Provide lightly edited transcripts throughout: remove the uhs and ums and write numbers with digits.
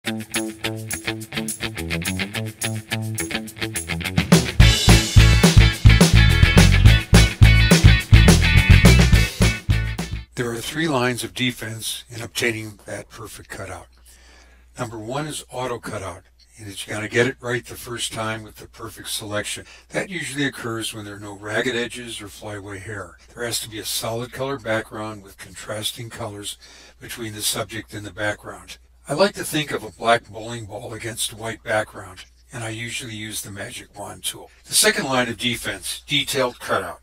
There are three lines of defense in obtaining that perfect cutout. Number one is auto cutout, and it's going to get it right the first time with the perfect selection. That usually occurs when there are no ragged edges or flyaway hair. There has to be a solid color background with contrasting colors between the subject and the background. I like to think of a black bowling ball against a white background, and I usually use the magic wand tool. The second line of defense, detailed cutout.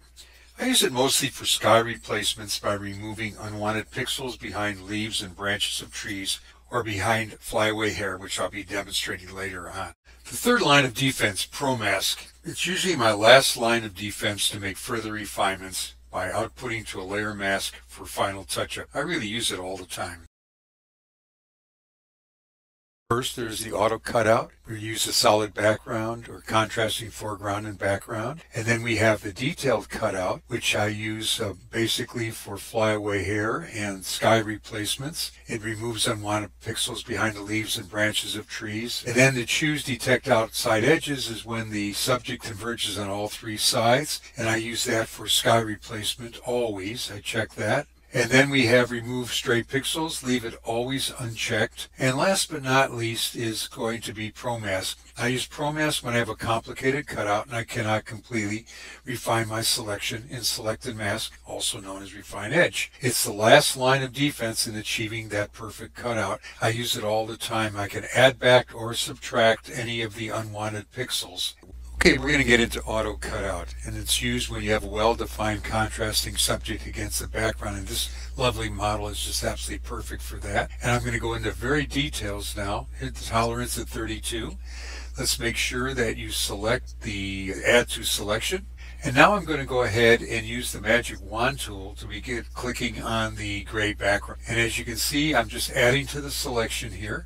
I use it mostly for sky replacements by removing unwanted pixels behind leaves and branches of trees or behind flyaway hair, which I'll be demonstrating later on. The third line of defense, Pro Mask. It's usually my last line of defense to make further refinements by outputting to a layer mask for final touch-up. I really use it all the time. First, there's the auto cutout. We use a solid background or contrasting foreground and background. And then we have the detailed cutout, which I use basically for flyaway hair and sky replacements. It removes unwanted pixels behind the leaves and branches of trees. And then the choose detect outside edges is when the subject converges on all three sides. And I use that for sky replacement always. I check that. And then we have remove stray pixels, leave it always unchecked. And last but not least is going to be Pro Mask. I use Pro Mask when I have a complicated cutout and I cannot completely refine my selection in Selected Mask, also known as Refine Edge. It's the last line of defense in achieving that perfect cutout. I use it all the time. I can add back or subtract any of the unwanted pixels. Okay, we're going to get into auto cutout, and it's used when you have a well-defined contrasting subject against the background, and this lovely model is just absolutely perfect for that. And I'm going to go into very details now. Hit the tolerance at 32. Let's make sure that you select the Add to Selection. And now I'm going to go ahead and use the magic wand tool to begin clicking on the gray background. And as you can see, I'm just adding to the selection here.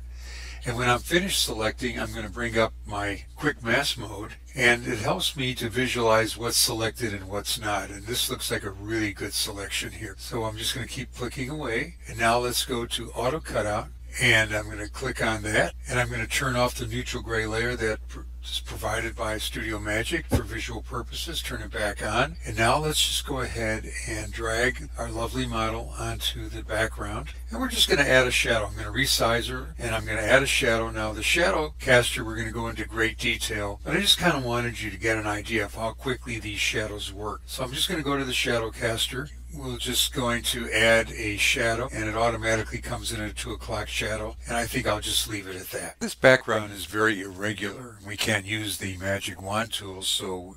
And when I'm finished selecting, I'm going to bring up my quick mask mode, and it helps me to visualize what's selected and what's not. And this looks like a really good selection here. So I'm just going to keep clicking away. And now let's go to auto cutout, and I'm going to click on that, and I'm going to turn off the neutral gray layer that is provided by StudioMagic for visual purposes. Turn it back on. And now let's just go ahead and drag our lovely model onto the background. And we're just going to add a shadow. I'm going to resize her, and I'm going to add a shadow. Now the shadow caster, we're going to go into great detail, but I just kind of wanted you to get an idea of how quickly these shadows work. So I'm just going to go to the shadow caster. We're just going to add a shadow, and it automatically comes in at a 2 o'clock shadow, and I think I'll just leave it at that. This background is very irregular. We can't use the magic wand tool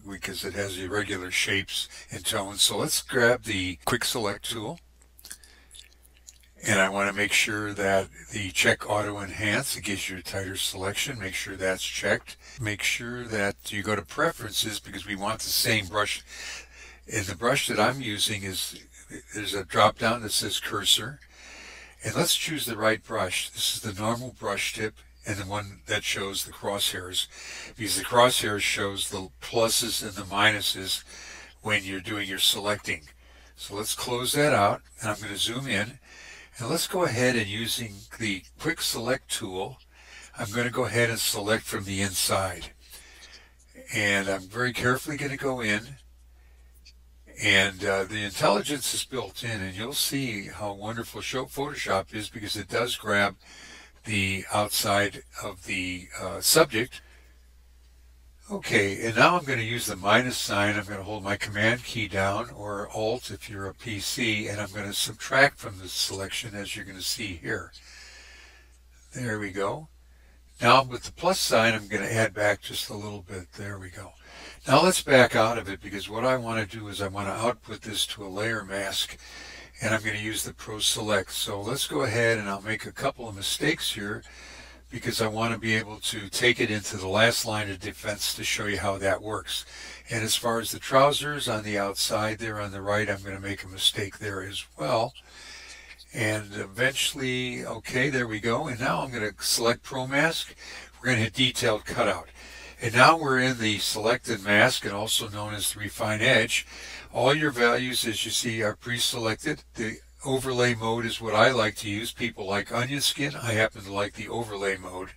because it has irregular shapes and tones. So let's grab the quick select tool, and I want to make sure that the check auto enhance, it gives you a tighter selection. Make sure that's checked. Make sure that you go to preferences because we want the same brush. And the brush that I'm using there's a drop down that says cursor, and let's choose the right brush. This is the normal brush tip and the one that shows the crosshairs, because the crosshairs shows the pluses and the minuses when you're doing your selecting. So let's close that out, and I'm going to zoom in, and let's go ahead and using the quick select tool, I'm going to go ahead and select from the inside, and I'm very carefully going to go in. And the intelligence is built in, and you'll see how wonderful Photoshop is because it does grab the outside of the subject. Okay, and now I'm going to use the minus sign. I'm going to hold my Command key down, or Alt if you're a PC, and I'm going to subtract from the selection, as you're going to see here. There we go. Now with the plus sign, I'm going to add back just a little bit. There we go. Now let's back out of it, because what I want to do is I want to output this to a layer mask, and I'm going to use the Pro Select. So let's go ahead, and I'll make a couple of mistakes here because I want to be able to take it into the last line of defense to show you how that works. And as far as the trousers on the outside there on the right, I'm going to make a mistake there as well. And eventually, okay, there we go. And now I'm going to select Pro Mask. We're going to hit Detailed Cutout. And now we're in the Selected Mask, and also known as the Refine Edge. All your values, as you see, are pre-selected. The Overlay mode is what I like to use. People like onion skin. I happen to like the overlay mode.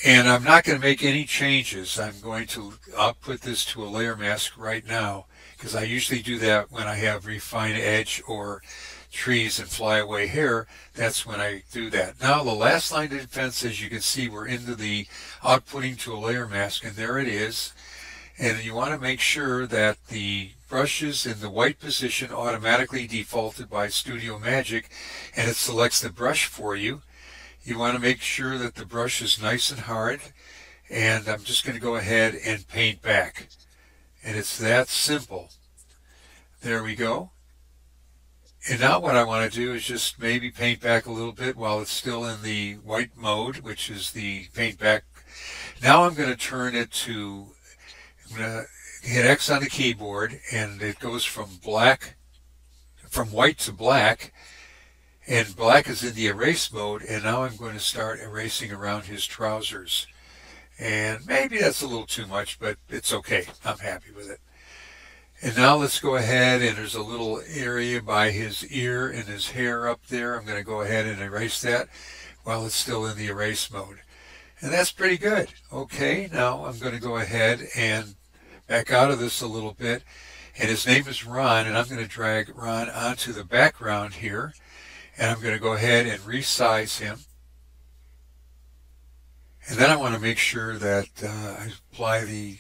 And I'm not going to make any changes. I'll put this to a layer mask right now, because I usually do that when I have refined edge or trees and flyaway hair. That's when I do that. Now the last line of defense, as you can see, we're into the outputting to a layer mask, and there it is. And you want to make sure that the brush is in the white position, automatically defaulted by StudioMagic, and it selects the brush for you. You want to make sure that the brush is nice and hard, and I'm just going to go ahead and paint back. And it's that simple. There we go. And now what I want to do is just maybe paint back a little bit while it's still in the white mode, which is the paint back. Now I'm going to turn it to, I'm going to hit X on the keyboard, and it goes from white to black. And black is in the erase mode, and now I'm going to start erasing around his trousers. And maybe that's a little too much, but it's okay. I'm happy with it. And now let's go ahead, and there's a little area by his ear and his hair up there. I'm going to go ahead and erase that while it's still in the erase mode. And that's pretty good. Okay, now I'm going to go ahead and back out of this a little bit. And his name is Ron, and I'm going to drag Ron onto the background here. And I'm going to go ahead and resize him. And then I want to make sure that I apply the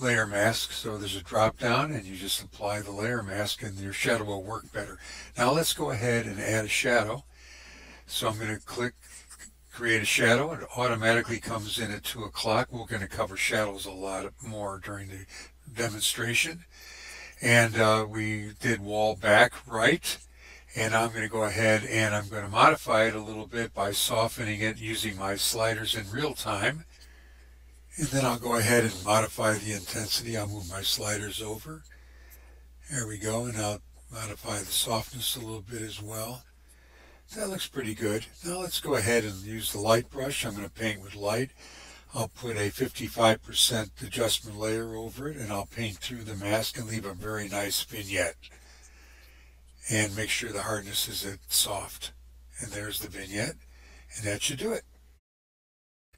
layer mask. So there's a drop down, and you just apply the layer mask, and your shadow will work better. Now let's go ahead and add a shadow. So I'm going to click create a shadow. It automatically comes in at 2 o'clock. We're going to cover shadows a lot more during the demonstration. And we did wall back right. And I'm going to go ahead and I'm going to modify it a little bit by softening it using my sliders in real time. And then I'll go ahead and modify the intensity. I'll move my sliders over. There we go. And I'll modify the softness a little bit as well. That looks pretty good. Now let's go ahead and use the light brush. I'm going to paint with light. I'll put a 55% adjustment layer over it, and I'll paint through the mask and leave a very nice vignette. And make sure the hardness is at soft. And there's the vignette, and that should do it.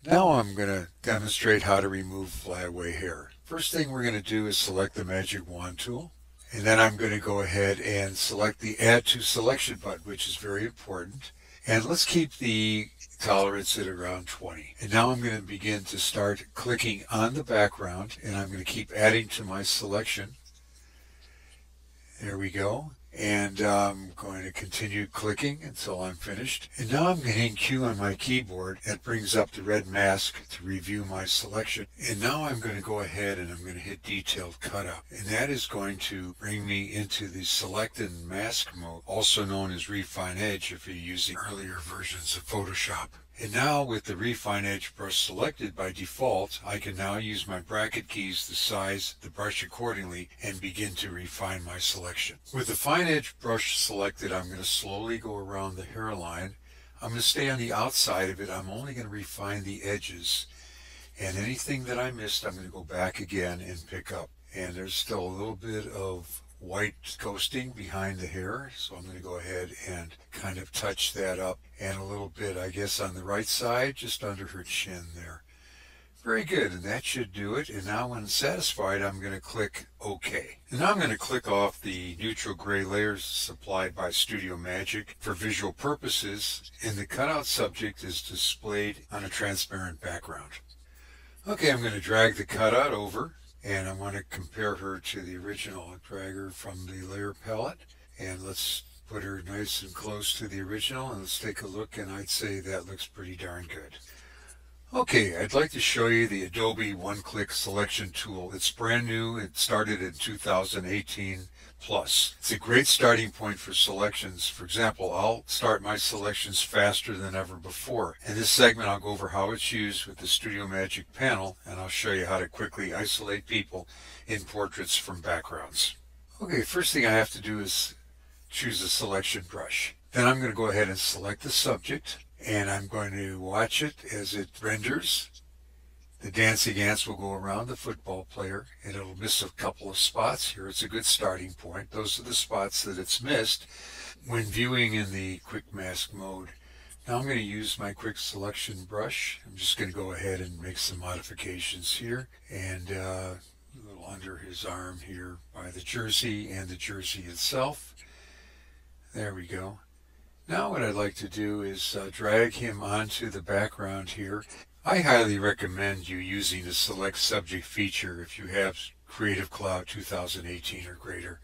Now I'm going to demonstrate how to remove flyaway hair. First thing we're going to do is select the Magic Wand tool, and then I'm going to go ahead and select the Add to Selection button, which is very important. And let's keep the tolerance at around 20. And now I'm going to begin to start clicking on the background, and I'm going to keep adding to my selection. There we go. And I'm going to continue clicking until I'm finished. And now I'm hitting Q on my keyboard. That brings up the red mask to review my selection. And now I'm going to go ahead and I'm going to hit Detailed Cutout. And that is going to bring me into the Select and Mask mode, also known as Refine Edge if you're using earlier versions of Photoshop. And now with the Refine Edge brush selected by default, I can now use my bracket keys to size the brush accordingly and begin to refine my selection. With the Fine Edge brush selected, I'm going to slowly go around the hairline. I'm going to stay on the outside of it. I'm only going to refine the edges. And anything that I missed, I'm going to go back again and pick up. And there's still a little bit of white coasting behind the hair, so I'm going to go ahead and kind of touch that up, and a little bit I guess on the right side just under her chin there. Very good, and that should do it. And now when satisfied, I'm going to click OK. And now I'm going to click off the neutral gray layers supplied by StudioMagic for visual purposes, and the cutout subject is displayed on a transparent background. Okay, I'm going to drag the cutout over, and I want to compare her to the original. I'll drag her from the layer palette, and let's put her nice and close to the original, and let's take a look, and I'd say that looks pretty darn good. Okay, I'd like to show you the Adobe one-click selection tool. It's brand new. It started in 2018 plus. It's a great starting point for selections. For example, I'll start my selections faster than ever before. In this segment, I'll go over how it's used with the StudioMagic panel, and I'll show you how to quickly isolate people in portraits from backgrounds. Okay, first thing I have to do is choose a selection brush. Then I'm going to go ahead and select the subject, and I'm going to watch it as it renders. The dancing ants will go around the football player and it'll miss a couple of spots here. It's a good starting point. Those are the spots that it's missed when viewing in the quick mask mode. Now I'm going to use my quick selection brush. I'm just going to go ahead and make some modifications here, and a little under his arm here by the jersey and the jersey itself. There we go. Now what I'd like to do is drag him onto the background here. I highly recommend you using the Select Subject feature if you have Creative Cloud 2018 or greater.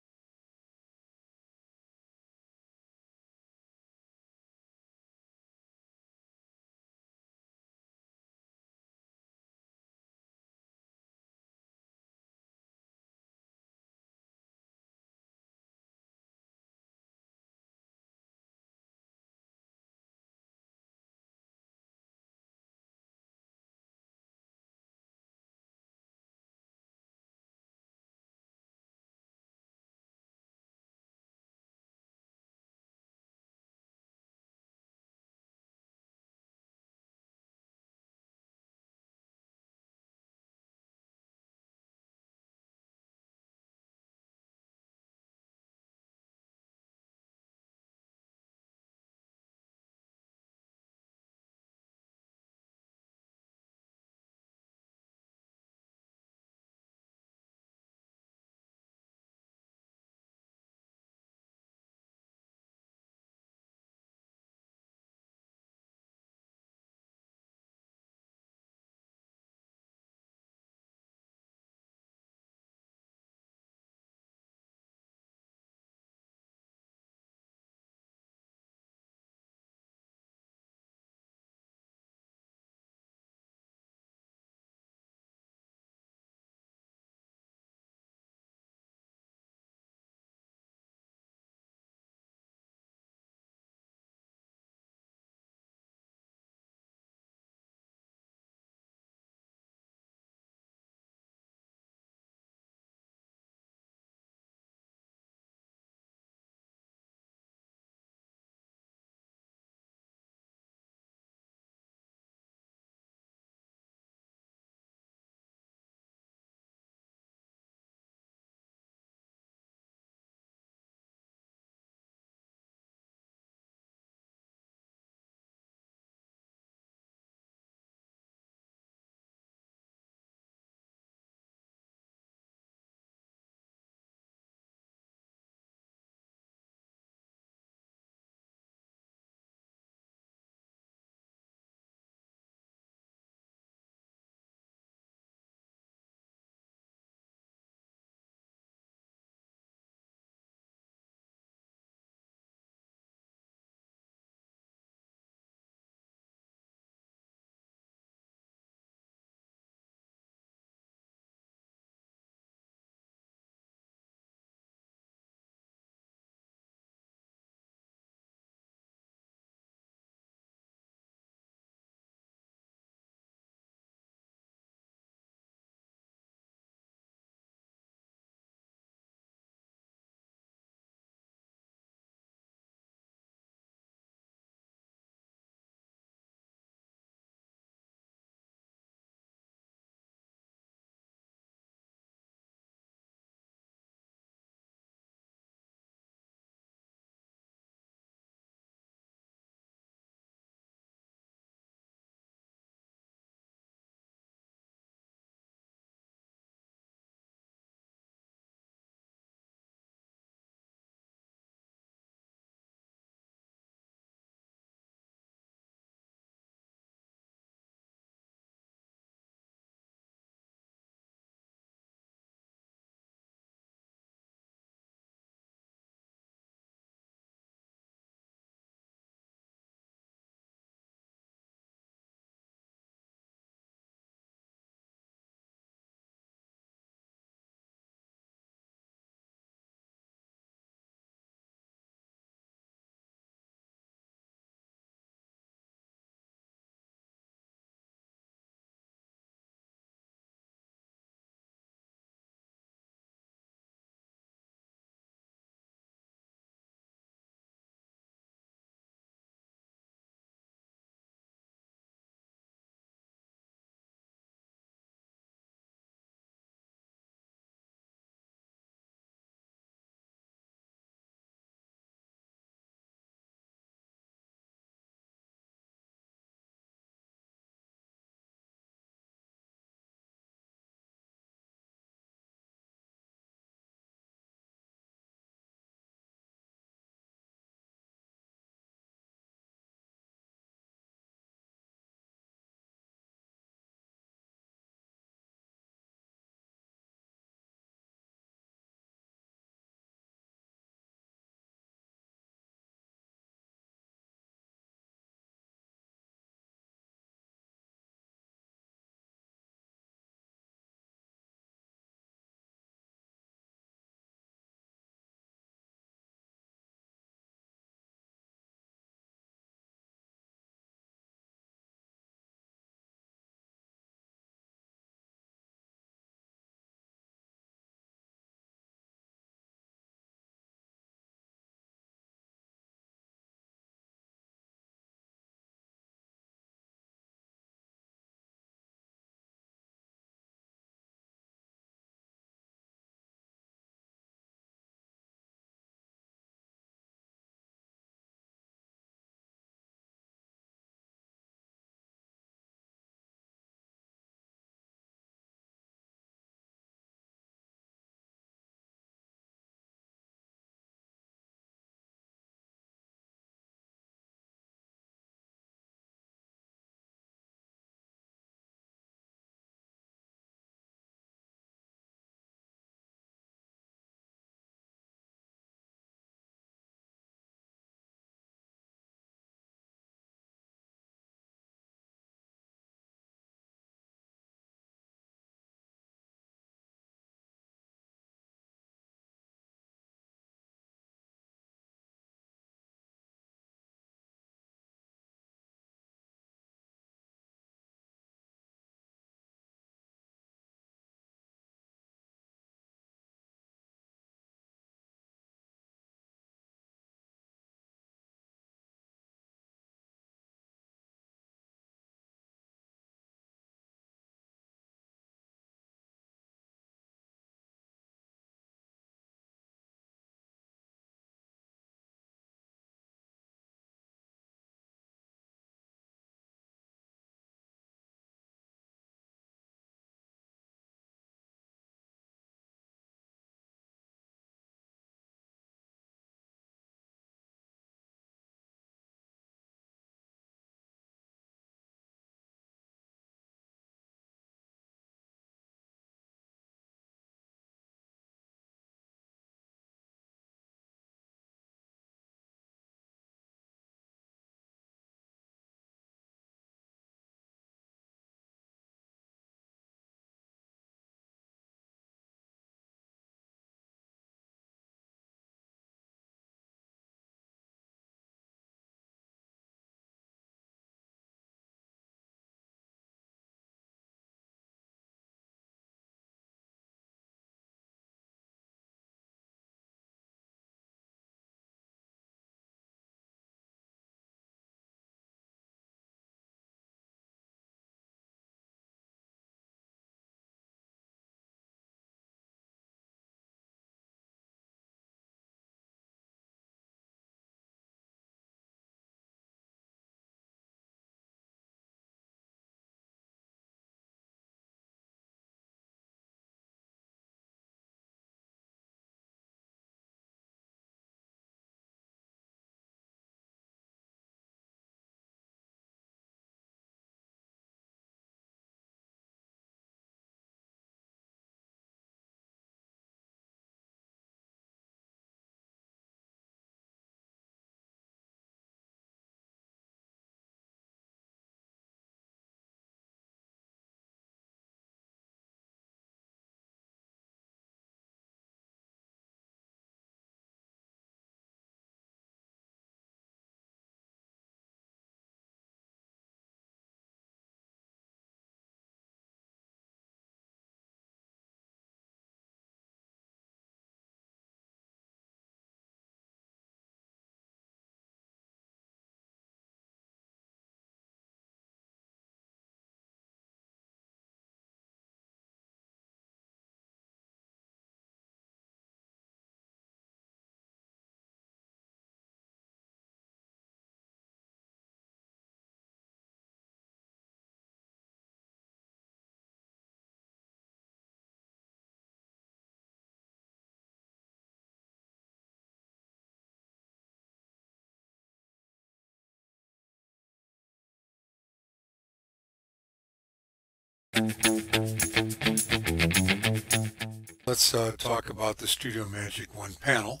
Let's talk about the StudioMagic 1 panel.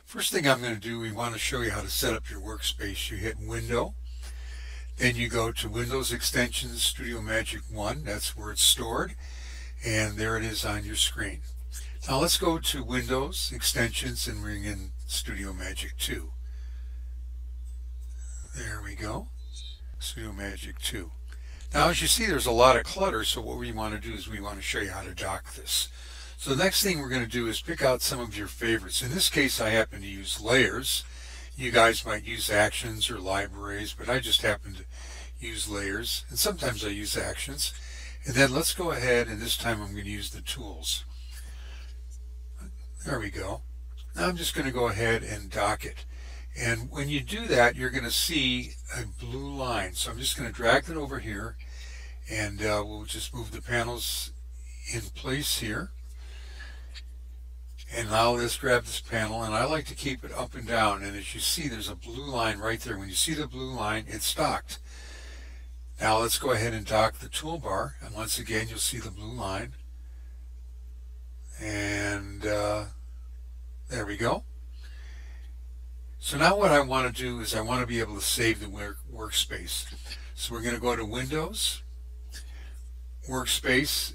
First thing I'm going to do, we want to show you how to set up your workspace. You hit Window, then you go to Windows Extensions, StudioMagic 1, that's where it's stored, and there it is on your screen. Now let's go to Windows, Extensions, and bring in StudioMagic 2. There we go, StudioMagic 2. Now as you see, there's a lot of clutter, so what we want to do is we want to show you how to dock this. So the next thing we're going to do is pick out some of your favorites. In this case, I happen to use layers. You guys might use actions or libraries, but I just happen to use layers, and sometimes I use actions. And then let's go ahead, and this time I'm going to use the tools. There we go. Now I'm just going to go ahead and dock it. And when you do that, you're going to see a blue line. So I'm just going to drag it over here, and we'll just move the panels in place here. And now let's grab this panel, and I like to keep it up and down, and as you see, there's a blue line right there. When you see the blue line, it's docked. Now let's go ahead and dock the toolbar, and once again you'll see the blue line, and there we go. So now what I want to do is I want to be able to save the workspace. So we're going to go to Windows, Workspace,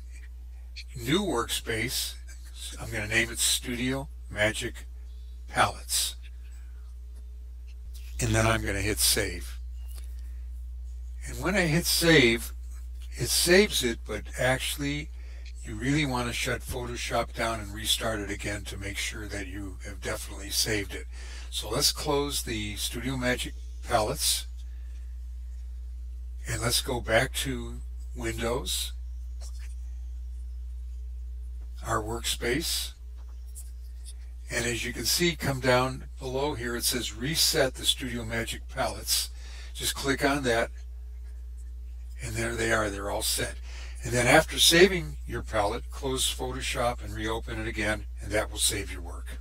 New Workspace. I'm going to name it StudioMagic Palettes, and then I'm going to hit Save. And when I hit Save, it saves it, but actually you really want to shut Photoshop down and restart it again to make sure that you have definitely saved it. So let's close the StudioMagic Palettes, and let's go back to Windows, our workspace, and as you can see, come down below here, it says Reset the StudioMagic Palettes. Just click on that, and there they are, they're all set. And then after saving your palette, close Photoshop and reopen it again, and that will save your work.